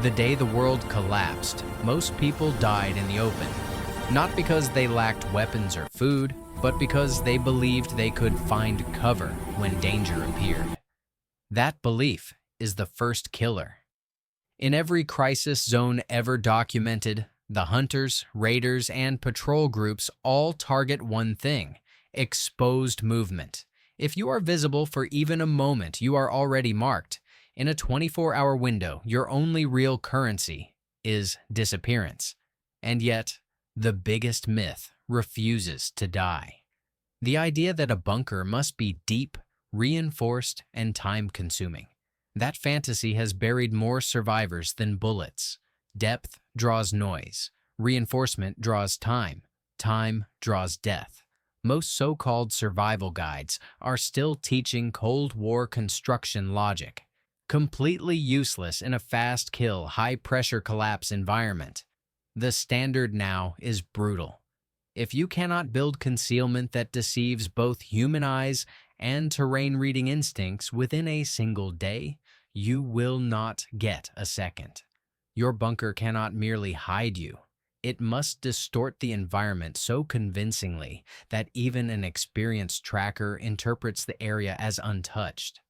The day the world collapsed, most people died in the open. Not because they lacked weapons or food, but because they believed they could find cover when danger appeared. That belief is the first killer. In every crisis zone ever documented, the hunters, raiders, and patrol groups all target one thing: exposed movement. If you are visible for even a moment, you are already marked. In a 24-hour window, your only real currency is disappearance. And yet, the biggest myth refuses to die. The idea that a bunker must be deep, reinforced, and time-consuming. That fantasy has buried more survivors than bullets. Depth draws noise. Reinforcement draws time. Time draws death. Most so-called survival guides are still teaching Cold War construction logic, completely useless in a fast-kill, high-pressure collapse environment. The standard now is brutal. If you cannot build concealment that deceives both human eyes and terrain-reading instincts within a single day, you will not get a second. Your bunker cannot merely hide you. It must distort the environment so convincingly that even an experienced tracker interprets the area as untouched.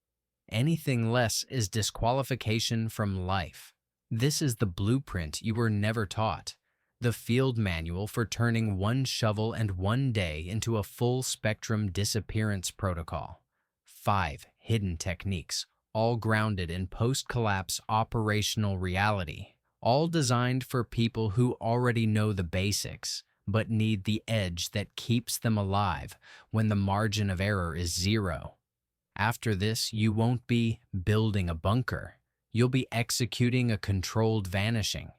Anything less is disqualification from life. This is the blueprint you were never taught, the field manual for turning one shovel and one day into a full-spectrum disappearance protocol. 5 hidden techniques, all grounded in post-collapse operational reality, all designed for people who already know the basics, but need the edge that keeps them alive when the margin of error is zero. After this, you won't be building a bunker. You'll be executing a controlled vanishing.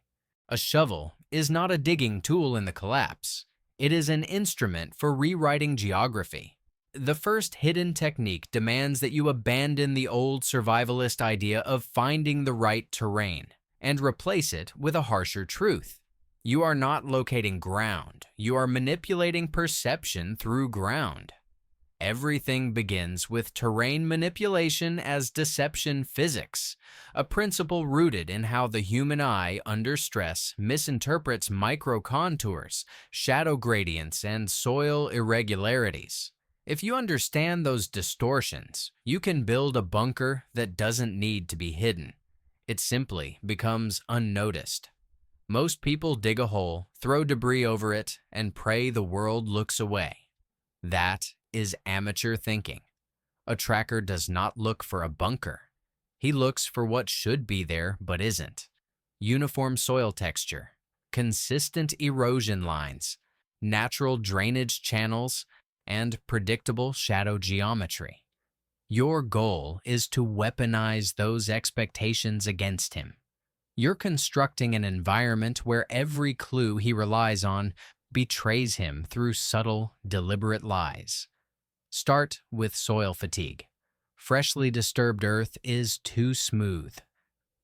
A shovel is not a digging tool in the collapse. It is an instrument for rewriting geography. The first hidden technique demands that you abandon the old survivalist idea of finding the right terrain and replace it with a harsher truth. You are not locating ground. You are manipulating perception through ground. Everything begins with terrain manipulation as deception physics, a principle rooted in how the human eye, under stress, misinterprets microcontours, shadow gradients, and soil irregularities. If you understand those distortions, you can build a bunker that doesn't need to be hidden. It simply becomes unnoticed. Most people dig a hole, throw debris over it, and pray the world looks away. That is amateur thinking. A tracker does not look for a bunker. He looks for what should be there but isn't. Uniform soil texture, consistent erosion lines, natural drainage channels, and predictable shadow geometry. Your goal is to weaponize those expectations against him. You're constructing an environment where every clue he relies on betrays him through subtle, deliberate lies. Start with soil fatigue. Freshly disturbed earth is too smooth,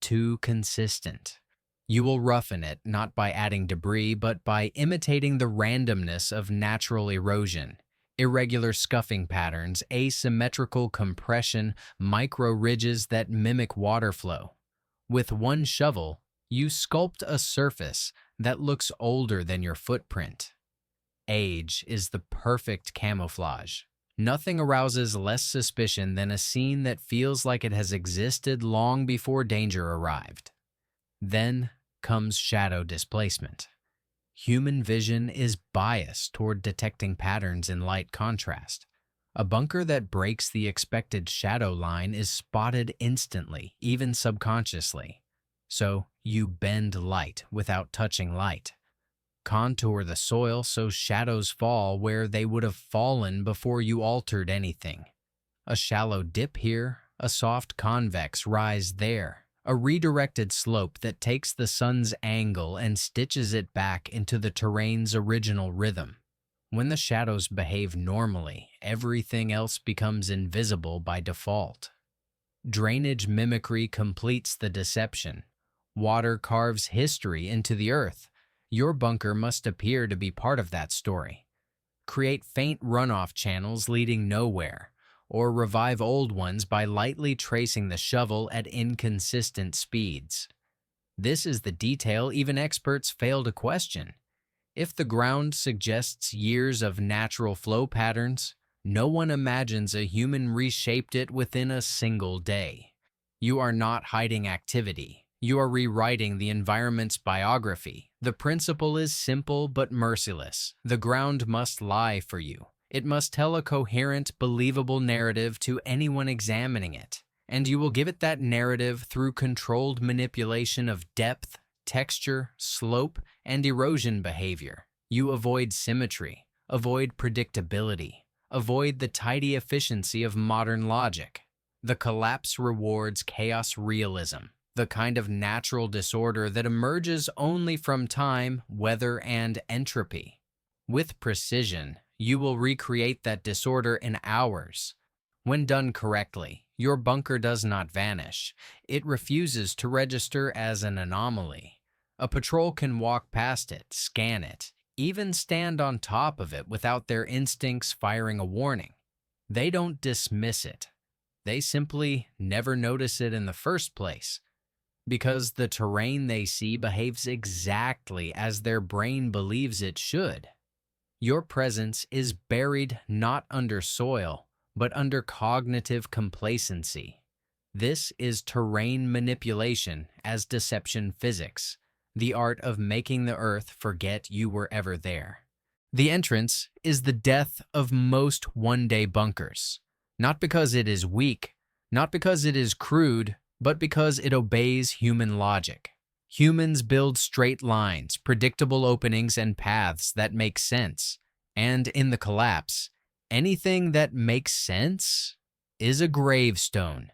too consistent. You will roughen it not by adding debris, but by imitating the randomness of natural erosion. Irregular scuffing patterns, asymmetrical compression, micro ridges that mimic water flow. With one shovel, you sculpt a surface that looks older than your footprint. Age is the perfect camouflage. Nothing arouses less suspicion than a scene that feels like it has existed long before danger arrived. Then comes shadow displacement. Human vision is biased toward detecting patterns in light contrast. A bunker that breaks the expected shadow line is spotted instantly, even subconsciously. So you bend light without touching light. Contour the soil so shadows fall where they would have fallen before you altered anything. A shallow dip here, a soft convex rise there. A redirected slope that takes the sun's angle and stitches it back into the terrain's original rhythm. When the shadows behave normally, everything else becomes invisible by default. Drainage mimicry completes the deception. Water carves history into the earth. Your bunker must appear to be part of that story. Create faint runoff channels leading nowhere, or revive old ones by lightly tracing the shovel at inconsistent speeds. This is the detail even experts fail to question. If the ground suggests years of natural flow patterns, no one imagines a human reshaped it within a single day. You are not hiding activity. You are rewriting the environment's biography. The principle is simple but merciless. The ground must lie for you. It must tell a coherent, believable narrative to anyone examining it. And you will give it that narrative through controlled manipulation of depth, texture, slope, and erosion behavior. You avoid symmetry, avoid predictability, avoid the tidy efficiency of modern logic. The collapse rewards chaos realism, the kind of natural disorder that emerges only from time, weather, and entropy. With precision, you will recreate that disorder in hours. When done correctly, your bunker does not vanish. It refuses to register as an anomaly. A patrol can walk past it, scan it, even stand on top of it without their instincts firing a warning. They don't dismiss it. They simply never notice it in the first place, because the terrain they see behaves exactly as their brain believes it should. Your presence is buried not under soil, but under cognitive complacency. This is terrain manipulation as deception physics, the art of making the earth forget you were ever there. The entrance is the death of most one-day bunkers, not because it is weak, not because it is crude, but because it obeys human logic. Humans build straight lines, predictable openings, and paths that make sense. And in the collapse, anything that makes sense is a gravestone.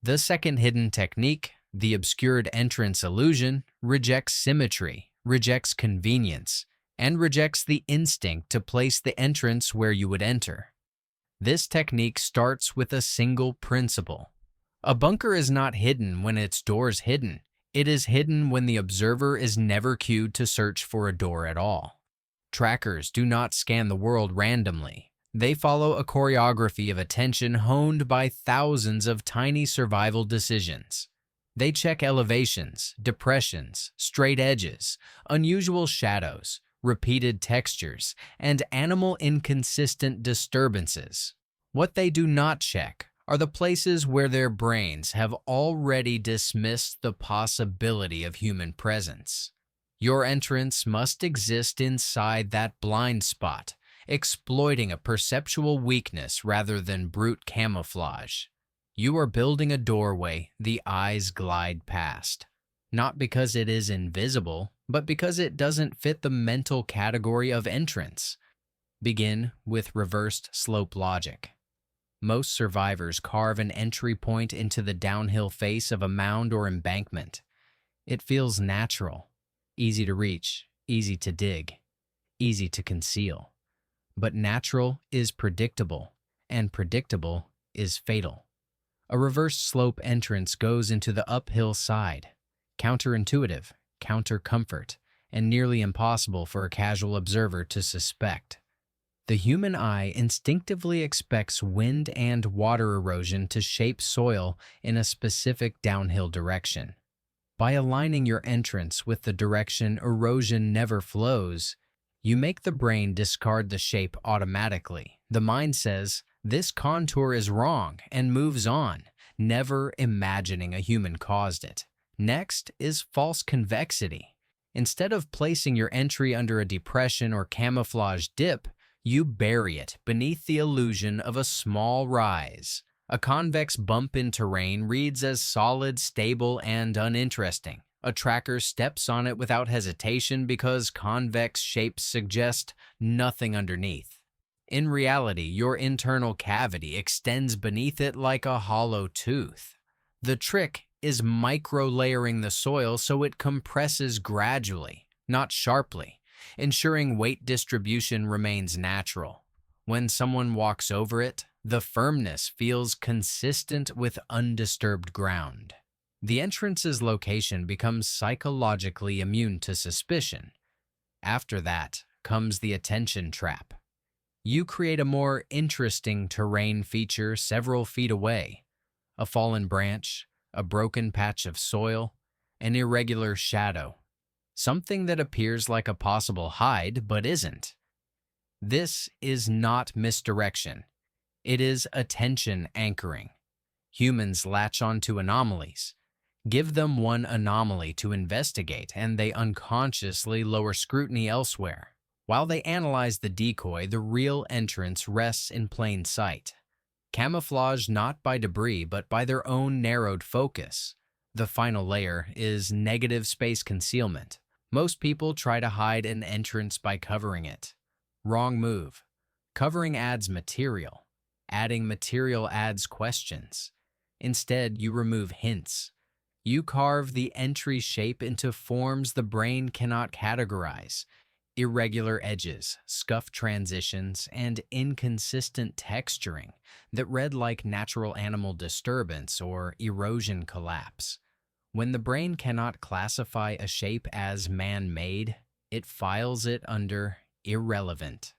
The second hidden technique, the obscured entrance illusion, rejects symmetry, rejects convenience, and rejects the instinct to place the entrance where you would enter. This technique starts with a single principle. A bunker is not hidden when its door's hidden. It is hidden when the observer is never cued to search for a door at all. Trackers do not scan the world randomly. They follow a choreography of attention honed by thousands of tiny survival decisions. They check elevations, depressions, straight edges, unusual shadows, repeated textures, and animal inconsistent disturbances. What they do not check are the places where their brains have already dismissed the possibility of human presence. Your entrance must exist inside that blind spot, exploiting a perceptual weakness rather than brute camouflage. You are building a doorway the eyes glide past, not because it is invisible, but because it doesn't fit the mental category of entrance. Begin with reversed slope logic. Most survivors carve an entry point into the downhill face of a mound or embankment. It feels natural, easy to reach, easy to dig, easy to conceal. But natural is predictable, and predictable is fatal. A reverse slope entrance goes into the uphill side, counterintuitive, counter-comfort, and nearly impossible for a casual observer to suspect. The human eye instinctively expects wind and water erosion to shape soil in a specific downhill direction. By aligning your entrance with the direction erosion never flows, you make the brain discard the shape automatically. The mind says, "This contour is wrong," and moves on, never imagining a human caused it. Next is false convexity. Instead of placing your entry under a depression or camouflage dip, you bury it beneath the illusion of a small rise. A convex bump in terrain reads as solid, stable, and uninteresting. A tracker steps on it without hesitation because convex shapes suggest nothing underneath. In reality, your internal cavity extends beneath it like a hollow tooth. The trick is micro-layering the soil so it compresses gradually, not sharply, ensuring weight distribution remains natural. When someone walks over it, the firmness feels consistent with undisturbed ground. The entrance's location becomes psychologically immune to suspicion. After that comes the attention trap. You create a more interesting terrain feature several feet away. A fallen branch, a broken patch of soil, an irregular shadow, something that appears like a possible hide but isn't. This is not misdirection. It is attention anchoring. Humans latch onto anomalies. Give them one anomaly to investigate, and they unconsciously lower scrutiny elsewhere. While they analyze the decoy, the real entrance rests in plain sight. Camouflaged not by debris, but by their own narrowed focus. The final layer is negative space concealment. Most people try to hide an entrance by covering it. Wrong move. Covering adds material. Adding material adds questions. Instead, you remove hints. You carve the entry shape into forms the brain cannot categorize. Irregular edges, scuff transitions, and inconsistent texturing that read like natural animal disturbance or erosion collapse. When the brain cannot classify a shape as man-made, it files it under irrelevant.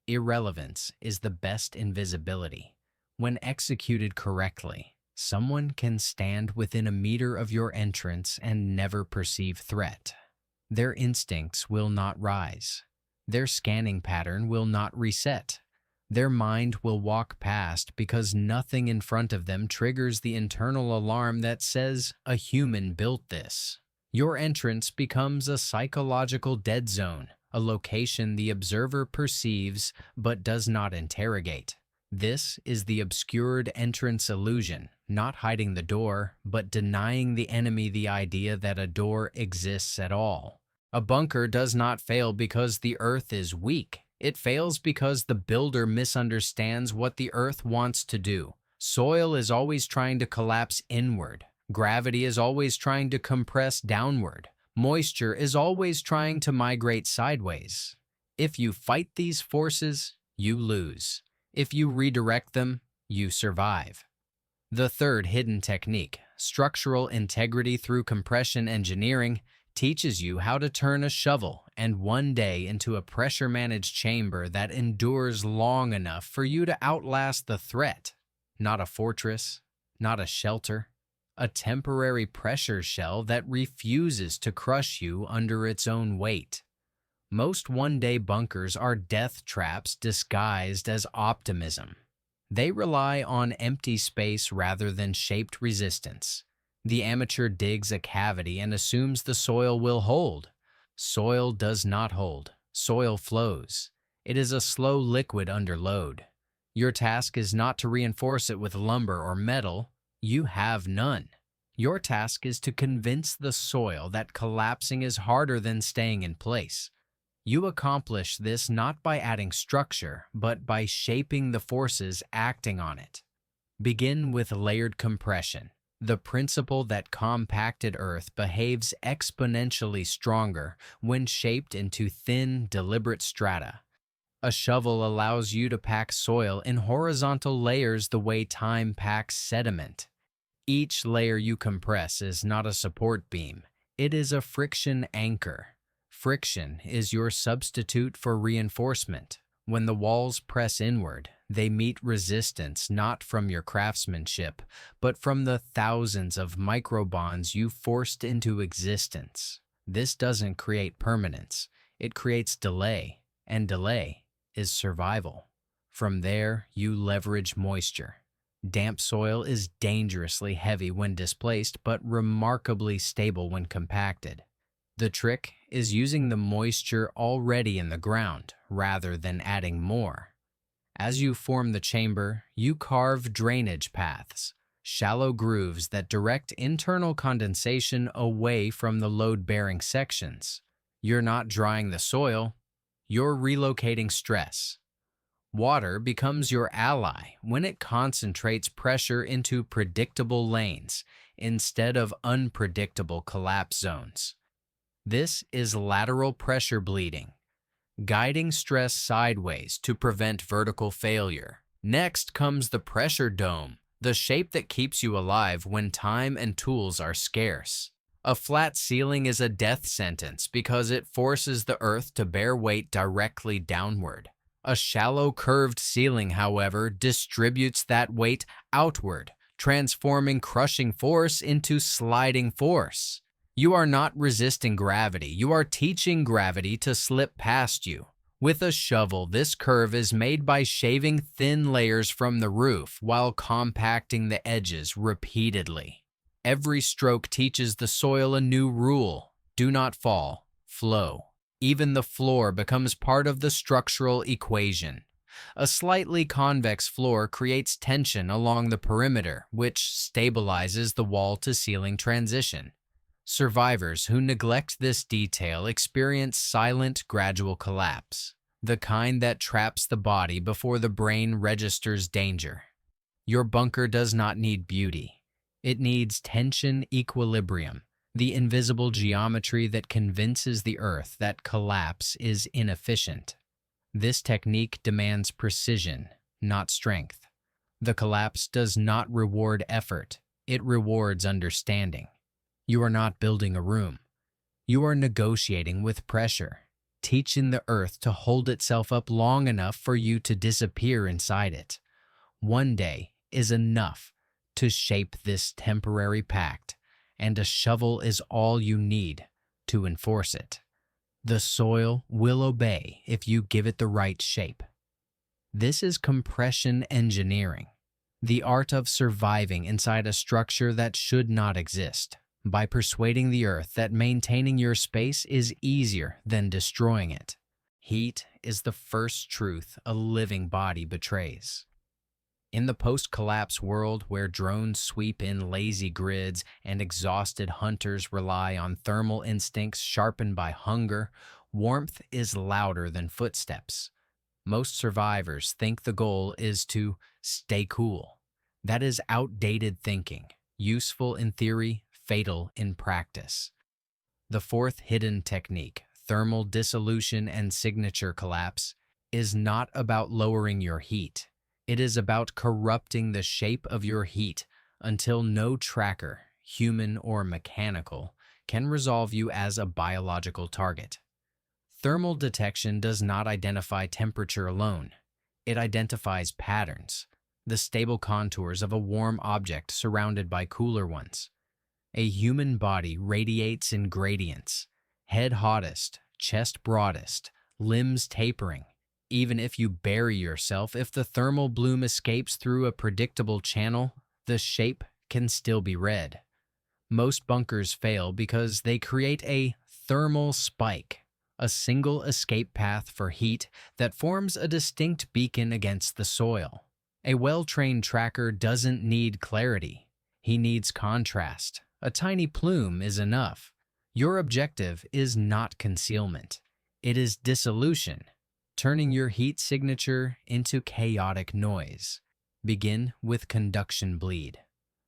Irrelevance is the best invisibility. When executed correctly, someone can stand within a meter of your entrance and never perceive threat. Their instincts will not rise. Their scanning pattern will not reset. Their mind will walk past because nothing in front of them triggers the internal alarm that says a human built this. Your entrance becomes a psychological dead zone, a location the observer perceives but does not interrogate. This is the obscured entrance illusion, not hiding the door, but denying the enemy the idea that a door exists at all. A bunker does not fail because the earth is weak. It fails because the builder misunderstands what the earth wants to do. Soil is always trying to collapse inward. Gravity is always trying to compress downward. Moisture is always trying to migrate sideways. If you fight these forces, you lose. If you redirect them, you survive. The third hidden technique, structural integrity through compression engineering, teaches you how to turn a shovel and one day into a pressure-managed chamber that endures long enough for you to outlast the threat. Not a fortress, not a shelter, a temporary pressure shell that refuses to crush you under its own weight. Most one-day bunkers are death traps disguised as optimism. They rely on empty space rather than shaped resistance. The amateur digs a cavity and assumes the soil will hold. Soil does not hold. Soil flows. It is a slow liquid under load. Your task is not to reinforce it with lumber or metal. You have none. Your task is to convince the soil that collapsing is harder than staying in place. You accomplish this not by adding structure, but by shaping the forces acting on it. Begin with layered compression. The principle that compacted earth behaves exponentially stronger when shaped into thin, deliberate strata. A shovel allows you to pack soil in horizontal layers the way time packs sediment. Each layer you compress is not a support beam. It is a friction anchor. Friction is your substitute for reinforcement. When the walls press inward, they meet resistance not from your craftsmanship, but from the thousands of microbonds you forced into existence. This doesn't create permanence. It creates delay, and delay is survival. From there, you leverage moisture. Damp soil is dangerously heavy when displaced, but remarkably stable when compacted. The trick is using the moisture already in the ground rather than adding more. As you form the chamber, you carve drainage paths, shallow grooves that direct internal condensation away from the load-bearing sections. You're not drying the soil, you're relocating stress. Water becomes your ally when it concentrates pressure into predictable lanes instead of unpredictable collapse zones. This is lateral pressure bleeding, guiding stress sideways to prevent vertical failure. Next comes the pressure dome, the shape that keeps you alive when time and tools are scarce. A flat ceiling is a death sentence because it forces the earth to bear weight directly downward. A shallow curved ceiling, however, distributes that weight outward, transforming crushing force into sliding force. You are not resisting gravity, you are teaching gravity to slip past you. With a shovel, this curve is made by shaving thin layers from the roof while compacting the edges repeatedly. Every stroke teaches the soil a new rule: do not fall, flow. Even the floor becomes part of the structural equation. A slightly convex floor creates tension along the perimeter, which stabilizes the wall-to-ceiling transition. Survivors who neglect this detail experience silent, gradual collapse, the kind that traps the body before the brain registers danger. Your bunker does not need beauty. It needs tension equilibrium, the invisible geometry that convinces the earth that collapse is inefficient. This technique demands precision, not strength. The collapse does not reward effort, it rewards understanding. You are not building a room. You are negotiating with pressure, teaching the earth to hold itself up long enough for you to disappear inside it. One day is enough to shape this temporary pact, and a shovel is all you need to enforce it. The soil will obey if you give it the right shape. This is compression engineering, the art of surviving inside a structure that should not exist, by persuading the earth that maintaining your space is easier than destroying it. Heat is the first truth a living body betrays. In the post-collapse world where drones sweep in lazy grids and exhausted hunters rely on thermal instincts sharpened by hunger, warmth is louder than footsteps. Most survivors think the goal is to stay cool. That is outdated thinking, useful in theory, fatal in practice. The fourth hidden technique, thermal dissolution and signature collapse, is not about lowering your heat. It is about corrupting the shape of your heat until no tracker, human or mechanical, can resolve you as a biological target. Thermal detection does not identify temperature alone. It identifies patterns, the stable contours of a warm object surrounded by cooler ones. A human body radiates in gradients, head hottest, chest broadest, limbs tapering. Even if you bury yourself, if the thermal bloom escapes through a predictable channel, the shape can still be read. Most bunkers fail because they create a thermal spike, a single escape path for heat that forms a distinct beacon against the soil. A well-trained tracker doesn't need clarity. He needs contrast. A tiny plume is enough. Your objective is not concealment. It is dissolution, turning your heat signature into chaotic noise. Begin with conduction bleed.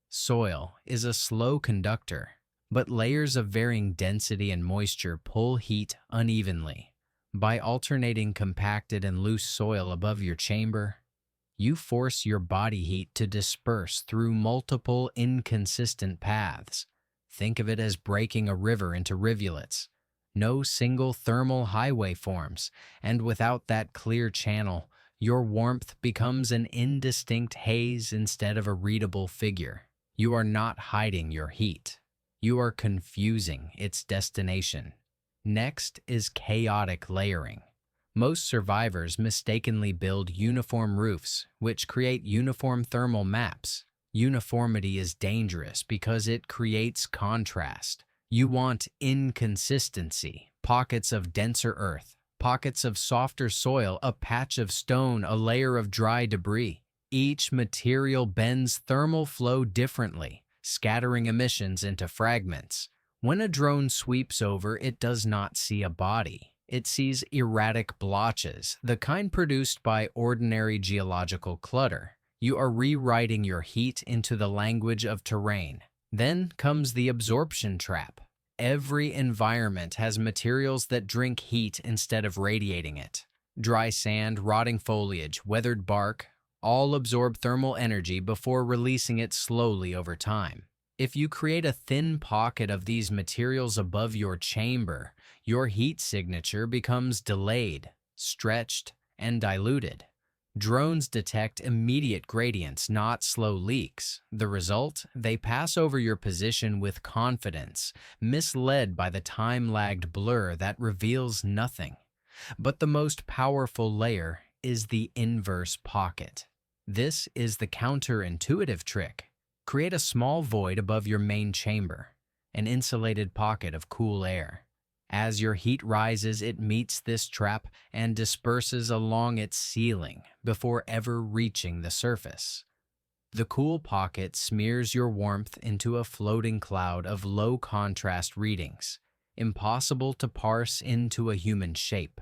Soil is a slow conductor, but layers of varying density and moisture pull heat unevenly. By alternating compacted and loose soil above your chamber, you force your body heat to disperse through multiple inconsistent paths. Think of it as breaking a river into rivulets. No single thermal highway forms, and without that clear channel, your warmth becomes an indistinct haze instead of a readable figure. You are not hiding your heat. You are confusing its destination. Next is chaotic layering. Most survivors mistakenly build uniform roofs, which create uniform thermal maps. Uniformity is dangerous because it creates contrast. You want inconsistency, pockets of denser earth, pockets of softer soil, a patch of stone, a layer of dry debris. Each material bends thermal flow differently, scattering emissions into fragments. When a drone sweeps over, it does not see a body. It sees erratic blotches, the kind produced by ordinary geological clutter. You are rewriting your heat into the language of terrain. Then comes the absorption trap. Every environment has materials that drink heat instead of radiating it. Dry sand, rotting foliage, weathered bark, all absorb thermal energy before releasing it slowly over time. If you create a thin pocket of these materials above your chamber, your heat signature becomes delayed, stretched, and diluted. Drones detect immediate gradients, not slow leaks. The result? They pass over your position with confidence, misled by the time-lagged blur that reveals nothing. But the most powerful layer is the inverse pocket. This is the counterintuitive trick. Create a small void above your main chamber, an insulated pocket of cool air. As your heat rises, it meets this trap and disperses along its ceiling before ever reaching the surface. The cool pocket smears your warmth into a floating cloud of low-contrast readings, impossible to parse into a human shape.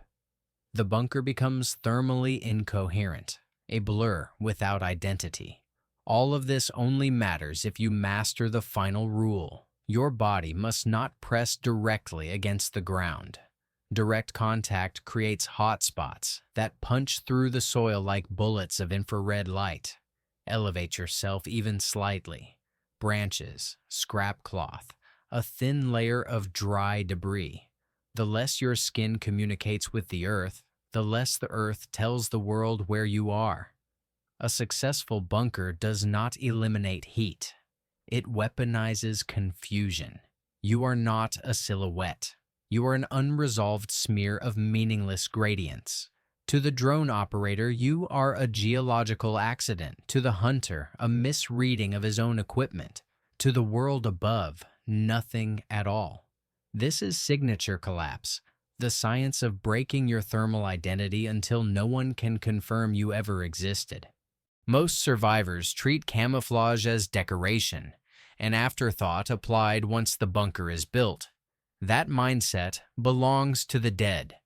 The bunker becomes thermally incoherent, a blur without identity. All of this only matters if you master the final rule. Your body must not press directly against the ground. Direct contact creates hot spots that punch through the soil like bullets of infrared light. Elevate yourself even slightly. Branches, scrap cloth, a thin layer of dry debris. The less your skin communicates with the earth, the less the earth tells the world where you are. A successful bunker does not eliminate heat. It weaponizes confusion. You are not a silhouette. You are an unresolved smear of meaningless gradients. To the drone operator, you are a geological accident. To the hunter, a misreading of his own equipment. To the world above, nothing at all. This is signature collapse, the science of breaking your thermal identity until no one can confirm you ever existed. Most survivors treat camouflage as decoration, an afterthought applied once the bunker is built. That mindset belongs to the dead.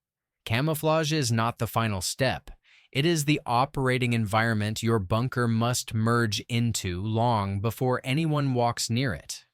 Camouflage is not the final step. It is the operating environment your bunker must merge into long before anyone walks near it.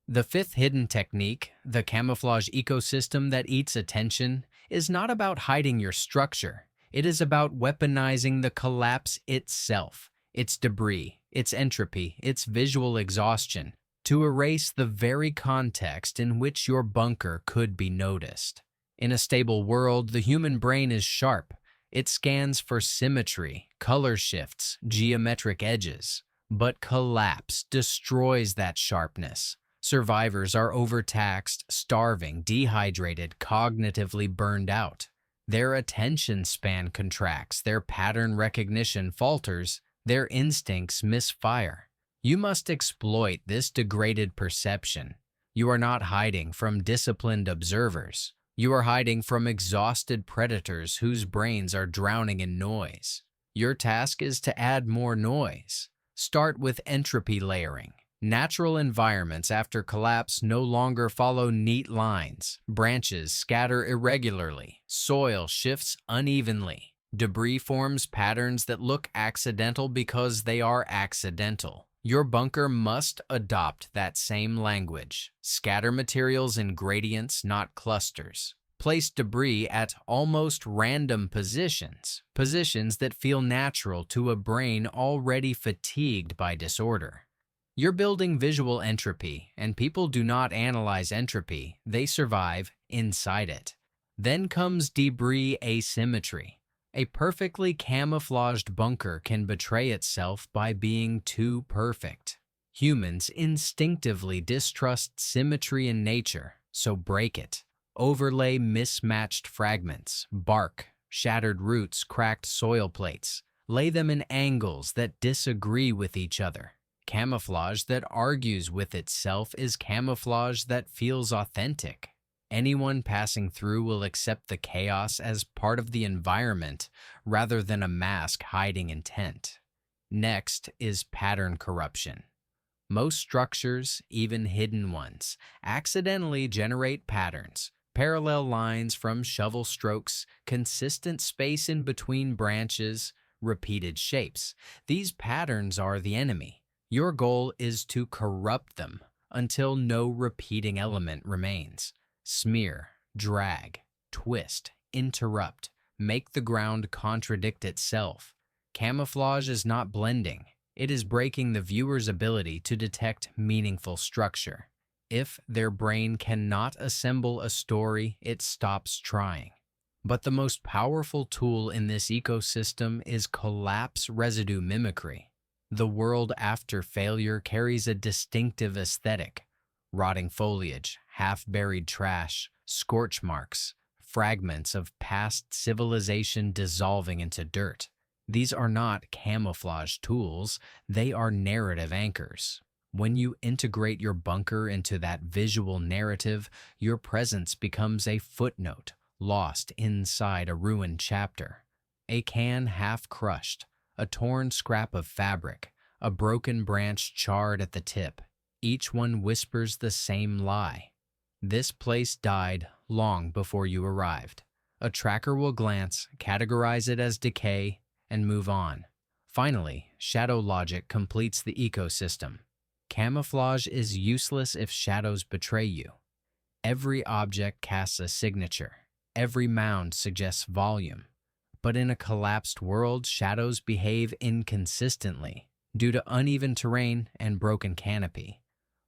The fifth hidden technique, the camouflage ecosystem that eats attention, is not about hiding your structure. It is about weaponizing the collapse itself. Its debris, its entropy, its visual exhaustion, to erase the very context in which your bunker could be noticed. In a stable world, the human brain is sharp. It scans for symmetry, color shifts, geometric edges. But collapse destroys that sharpness. Survivors are overtaxed, starving, dehydrated, cognitively burned out. Their attention span contracts, their pattern recognition falters, their instincts misfire. You must exploit this degraded perception. You are not hiding from disciplined observers. You are hiding from exhausted predators whose brains are drowning in noise. Your task is to add more noise. Start with entropy layering. Natural environments after collapse no longer follow neat lines. Branches scatter irregularly. Soil shifts unevenly. Debris forms patterns that look accidental because they are accidental. Your bunker must adopt that same language. Scatter materials in gradients, not clusters. Place debris at almost random positions, positions that feel natural to a brain already fatigued by disorder. You're building visual entropy, and people do not analyze entropy, they survive inside it. Then comes debris asymmetry. A perfectly camouflaged bunker can betray itself by being too perfect. Humans instinctively distrust symmetry in nature, so break it. Overlay mismatched fragments, bark, shattered roots, cracked soil plates. Lay them in angles that disagree with each other. Camouflage that argues with itself is camouflage that feels authentic. Anyone passing through will accept the chaos as part of the environment rather than a mask hiding intent. Next is pattern corruption. Most structures, even hidden ones, accidentally generate patterns, parallel lines from shovel strokes, consistent space in between branches, repeated shapes. These patterns are the enemy. Your goal is to corrupt them until no repeating element remains. Smear, drag, twist, interrupt, make the ground contradict itself. Camouflage is not blending. It is breaking the viewer's ability to detect meaningful structure. If their brain cannot assemble a story, it stops trying. But the most powerful tool in this ecosystem is collapse residue mimicry. The world after failure carries a distinctive aesthetic: rotting foliage, half-buried trash, scorch marks, fragments of past civilization dissolving into dirt. These are not camouflage tools, they are narrative anchors. When you integrate your bunker into that visual narrative, your presence becomes a footnote lost inside a ruined chapter. A can half crushed, a torn scrap of fabric, a broken branch charred at the tip. Each one whispers the same lie. This place died long before you arrived. A tracker will glance, categorize it as decay, and move on. Finally, shadow logic completes the ecosystem. Camouflage is useless if shadows betray you. Every object casts a signature. Every mound suggests volume. But in a collapsed world, shadows behave inconsistently due to uneven terrain and broken canopy.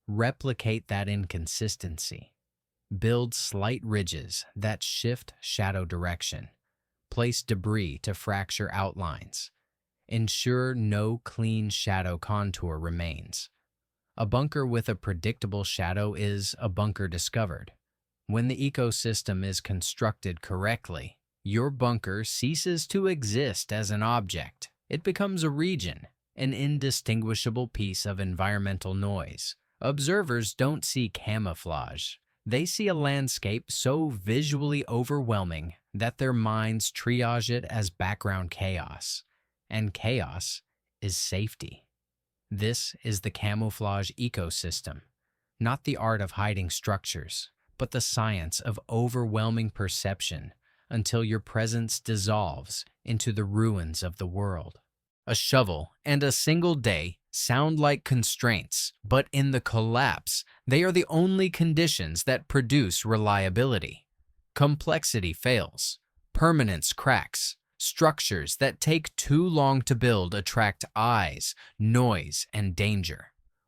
Replicate that inconsistency. Build slight ridges that shift shadow direction. Place debris to fracture outlines. Ensure no clean shadow contour remains. A bunker with a predictable shadow is a bunker discovered. When the ecosystem is constructed correctly, your bunker ceases to exist as an object. It becomes a region, an indistinguishable piece of environmental noise. Observers don't see camouflage. They see a landscape so visually overwhelming that their minds triage it as background chaos. And chaos is safety. This is the camouflage ecosystem, not the art of hiding structures, but the science of overwhelming perception until your presence dissolves into the ruins of the world. A shovel and a single day sound like constraints, but in the collapse, they are the only conditions that produce reliability. Complexity fails. Permanence cracks. Structures that take too long to build attract eyes, noise, and danger.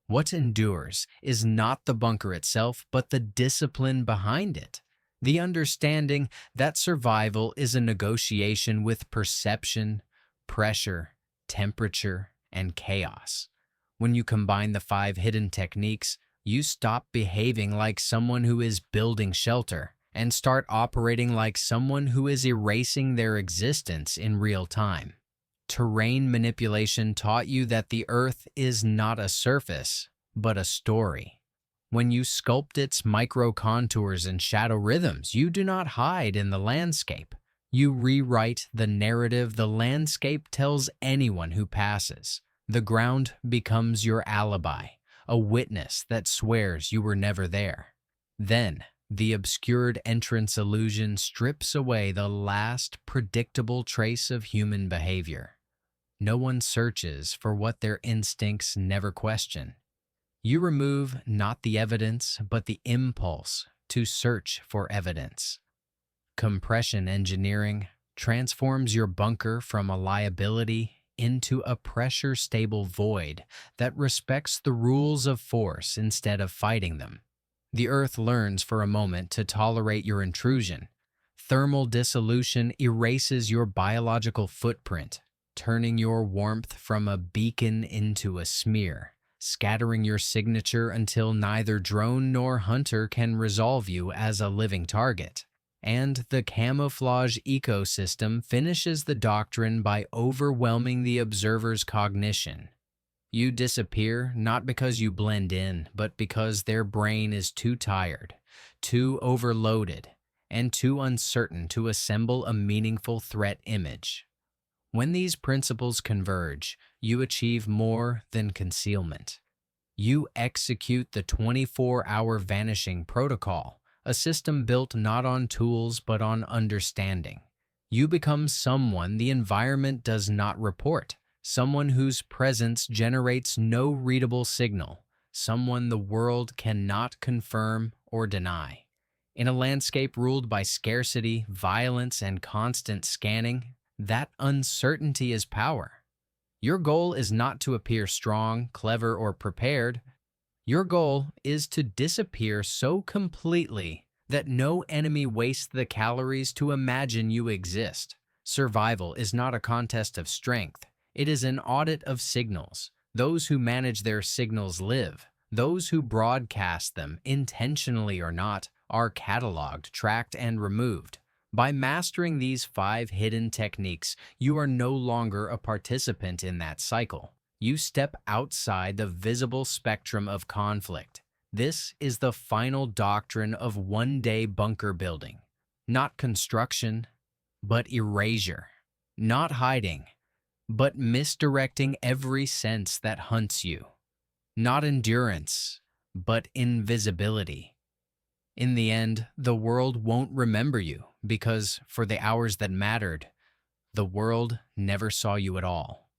What endures is not the bunker itself, but the discipline behind it. The understanding that survival is a negotiation with perception, pressure, temperature, and chaos. When you combine the 5 hidden techniques, you stop behaving like someone who is building shelter and start operating like someone who is erasing their existence in real time. Terrain manipulation taught you that the earth is not a surface, but a story. When you sculpt its micro contours and shadow rhythms, you do not hide in the landscape. You rewrite the narrative the landscape tells anyone who passes. The ground becomes your alibi, a witness that swears you were never there. Then, the obscured entrance illusion strips away the last predictable trace of human behavior. No one searches for what their instincts never question. You remove not the evidence, but the impulse to search for evidence. Compression engineering transforms your bunker from a liability into a pressure-stable void that respects the rules of force instead of fighting them. The earth learns for a moment to tolerate your intrusion. Thermal dissolution erases your biological footprint, turning your warmth from a beacon into a smear, scattering your signature until neither drone nor hunter can resolve you as a living target. And the camouflage ecosystem finishes the doctrine by overwhelming the observer's cognition. You disappear not because you blend in, but because their brain is too tired, too overloaded, and too uncertain to assemble a meaningful threat image. When these principles converge, you achieve more than concealment. You execute the 24-hour vanishing protocol, a system built not on tools but on understanding. You become someone the environment does not report, someone whose presence generates no readable signal, someone the world cannot confirm or deny. In a landscape ruled by scarcity, violence, and constant scanning, that uncertainty is power. Your goal is not to appear strong, clever, or prepared. Your goal is to disappear so completely that no enemy wastes the calories to imagine you exist. Survival is not a contest of strength, it is an audit of signals. Those who manage their signals live. Those who broadcast them, intentionally or not, are cataloged, tracked, and removed. By mastering these 5 hidden techniques, you are no longer a participant in that cycle. You step outside the visible spectrum of conflict. This is the final doctrine of one-day bunker building. Not construction, but erasure. Not hiding, but misdirecting every sense that hunts you. Not endurance, but invisibility. In the end, the world won't remember you because, for the hours that mattered, the world never saw you at all.